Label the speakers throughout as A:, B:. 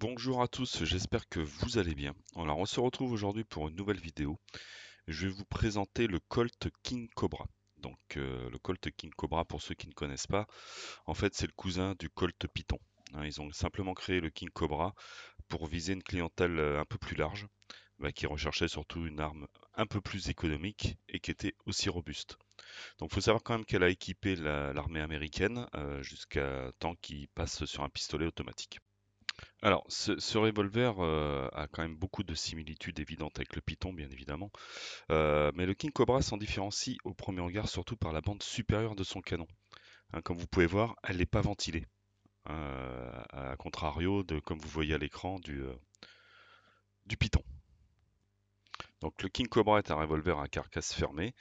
A: Bonjour à tous, j'espère que vous allez bien. Alors on se retrouve aujourd'hui pour une nouvelle vidéo. Je vais vous présenter le Colt King Cobra. Le Colt King Cobra, pour ceux qui ne connaissent pas, en fait c'est le cousin du Colt Python. Ils ont simplement créé le King Cobra pour viser une clientèle un peu plus large, qui recherchait surtout une arme un peu plus économique et qui était aussi robuste. Donc il faut savoir quand même qu'elle a équipé l'armée américaine jusqu'à temps qu'il passe sur un pistolet automatique. Alors, ce revolver a quand même beaucoup de similitudes évidentes avec le Python, bien évidemment. Mais le King Cobra s'en différencie au premier regard surtout par la bande supérieure de son canon. Comme vous pouvez voir, elle n'est pas ventilée, à contrario de, comme vous voyez à l'écran, du Python. Donc le King Cobra est un revolver à carcasse fermée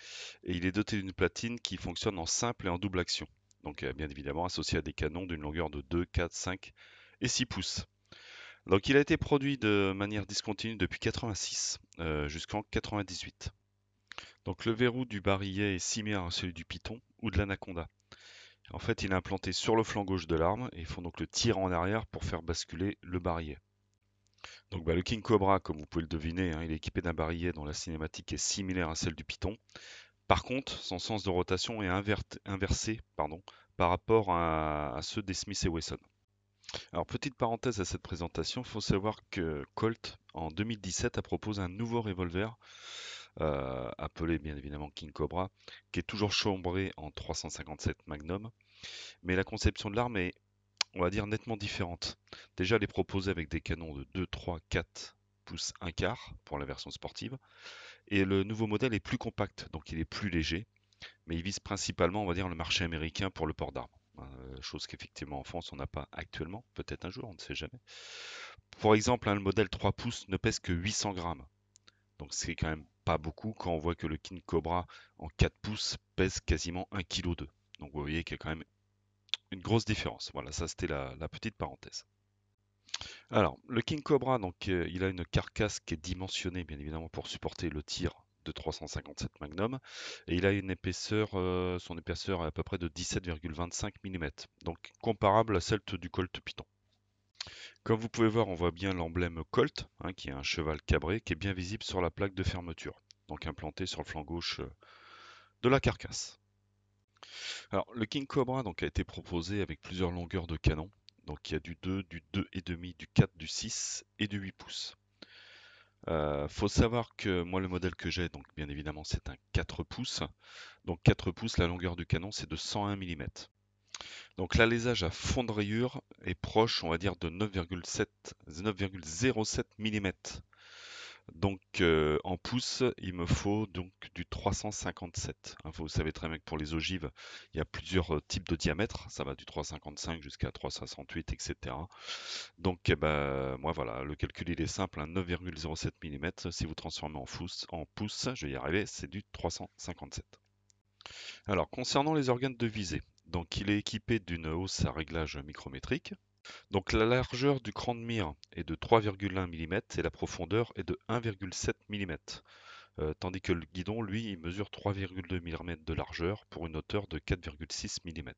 A: et il est doté d'une platine qui fonctionne en simple et en double action. Donc bien évidemment associé à des canons d'une longueur de 2, 4, 5 et 6 pouces. Donc il a été produit de manière discontinue depuis 86 jusqu'en 98. Donc le verrou du barillet est similaire à celui du Python ou de l'Anaconda. En fait, il est implanté sur le flanc gauche de l'arme et il faut donc le tirer en arrière pour faire basculer le barillet. Donc le King Cobra, comme vous pouvez le deviner, il est équipé d'un barillet dont la cinématique est similaire à celle du Python. Par contre, son sens de rotation est inversé par rapport à ceux des Smith Wesson. Alors, petite parenthèse à cette présentation, il faut savoir que Colt, en 2017, a proposé un nouveau revolver, appelé bien évidemment King Cobra, qui est toujours chambré en 357 Magnum, mais la conception de l'arme est, on va dire, nettement différente. Déjà, elle est proposée avec des canons de 2, 3, 4 pouces 1 quart pour la version sportive, et le nouveau modèle est plus compact, donc il est plus léger, mais il vise principalement, on va dire, le marché américain pour le port d'armes. Chose qu'effectivement en France on n'a pas actuellement, peut-être un jour, on ne sait jamais. Pour exemple, le modèle 3 pouces ne pèse que 800 grammes. Donc c'est quand même pas beaucoup quand on voit que le King Cobra en 4 pouces pèse quasiment 1,2 kg. Donc vous voyez qu'il y a quand même une grosse différence. Voilà, ça c'était la petite parenthèse. Alors, le King Cobra, il a une carcasse qui est dimensionnée bien évidemment pour supporter le tir de 357 Magnum et il a une épaisseur, son épaisseur est à peu près de 17,25 mm, donc comparable à celle du Colt Python. Comme vous pouvez voir, on voit bien l'emblème Colt, qui est un cheval cabré, qui est bien visible sur la plaque de fermeture, donc implanté sur le flanc gauche de la carcasse. Alors, le King Cobra a été proposé avec plusieurs longueurs de canon. Donc il y a du 2, du 2,5, du 4, du 6 et du 8 pouces. Faut savoir que moi le modèle que j'ai, donc bien évidemment c'est un 4 pouces. Donc 4 pouces, la longueur du canon c'est de 101 mm. Donc l'alésage à fond de rayure est proche, on va dire, de 9,07 mm. Donc en pouces, il me faut donc du 357. Vous savez très bien que pour les ogives, il y a plusieurs types de diamètres. Ça va du 355 jusqu'à 368, etc. Donc moi voilà, le calcul il est simple, 9,07 mm. Si vous transformez en pouces, je vais y arriver, c'est du 357. Alors concernant les organes de visée, donc il est équipé d'une hausse à réglage micrométrique. Donc la largeur du cran de mire est de 3,1 mm et la profondeur est de 1,7 mm. Tandis que le guidon, lui, il mesure 3,2 mm de largeur pour une hauteur de 4,6 mm.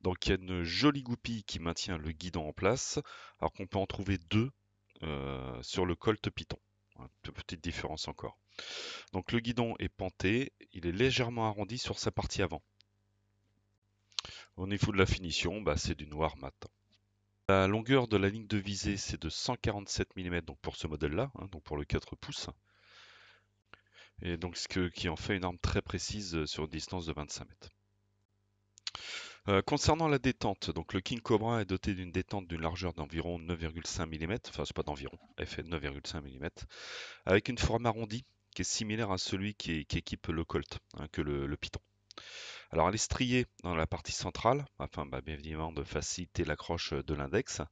A: Donc il y a une jolie goupille qui maintient le guidon en place, alors qu'on peut en trouver deux sur le Colt Python. Petite différence encore. Donc le guidon est penté, il est légèrement arrondi sur sa partie avant. Au niveau de la finition, c'est du noir mat. La longueur de la ligne de visée, c'est de 147 mm donc pour ce modèle-là, donc pour le 4 pouces. Et donc qui en fait une arme très précise sur une distance de 25 mètres. Concernant la détente, donc le King Cobra est doté d'une détente d'une largeur d'environ 9,5 mm, enfin c'est pas d'environ, elle fait 9,5 mm, avec une forme arrondie qui est similaire à celui qui équipe le Colt, que le Python. Alors elle est striée dans la partie centrale, afin bien évidemment de faciliter l'accroche de l'index.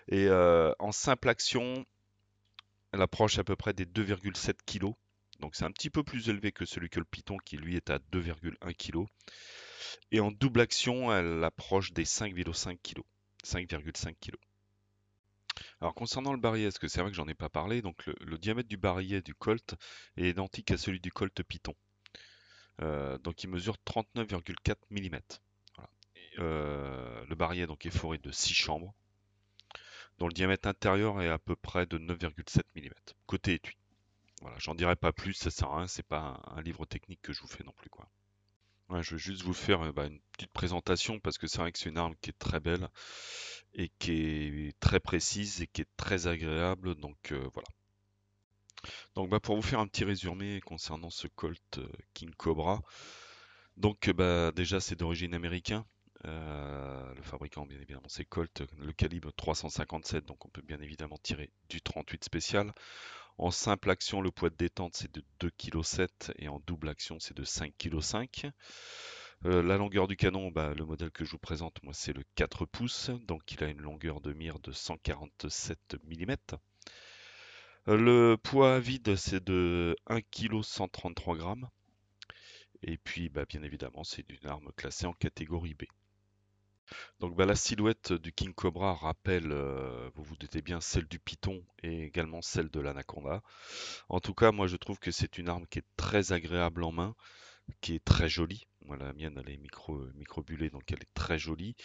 A: Et en simple action, elle approche à peu près des 2,7 kg. Donc c'est un petit peu plus élevé que celui que le Python qui lui est à 2,1 kg. Et en double action, elle approche des 5,5 kg. 5,5 kg. Alors concernant le barillet, parce que c'est vrai que j'en ai pas parlé, donc le diamètre du barillet du Colt est identique à celui du Colt Python. Donc il mesure 39,4 mm. Voilà. Le barillet donc est foré de 6 chambres. dont le diamètre intérieur est à peu près de 9,7 mm, côté étui. Voilà, j'en dirai pas plus, ça sert à rien, c'est pas un livre technique que je vous fais non plus, quoi. Ouais, je vais juste vous faire une petite présentation parce que c'est vrai que c'est une arme qui est très belle et qui est très précise et qui est très agréable, donc voilà. Donc pour vous faire un petit résumé concernant ce Colt King Cobra, donc déjà c'est d'origine américain. Le fabricant bien évidemment c'est Colt, le calibre 357, donc on peut bien évidemment tirer du 38 spécial. En simple action, le poids de détente c'est de 2,7 kg et en double action c'est de 5,5 kg. La longueur du canon, le modèle que je vous présente, moi, c'est le 4 pouces, donc il a une longueur de mire de 147 mm. Le poids à vide, c'est de 1,133 kg. Et puis, bien évidemment, c'est une arme classée en catégorie B. Donc, la silhouette du King Cobra rappelle, vous vous doutez bien, celle du Python et également celle de l'Anaconda. En tout cas, moi, je trouve que c'est une arme qui est très agréable en main, qui est très jolie. Moi, la mienne, elle est microbulée, donc elle est très jolie.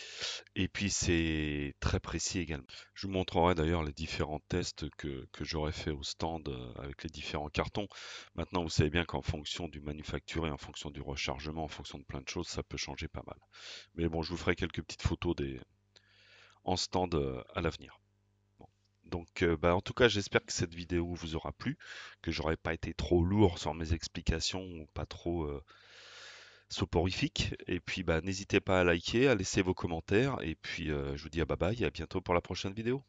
A: Et puis c'est très précis également. Je vous montrerai d'ailleurs les différents tests que j'aurais fait au stand avec les différents cartons. Maintenant, vous savez bien qu'en fonction du manufacturé, en fonction du rechargement, en fonction de plein de choses, ça peut changer pas mal. Mais bon, je vous ferai quelques petites photos en stand à l'avenir. Bon. Donc, en tout cas, j'espère que cette vidéo vous aura plu, que j'aurais pas été trop lourd sur mes explications ou pas trop soporifique. Et puis n'hésitez pas à liker, à laisser vos commentaires. Et puis je vous dis à bye bye et à bientôt pour la prochaine vidéo.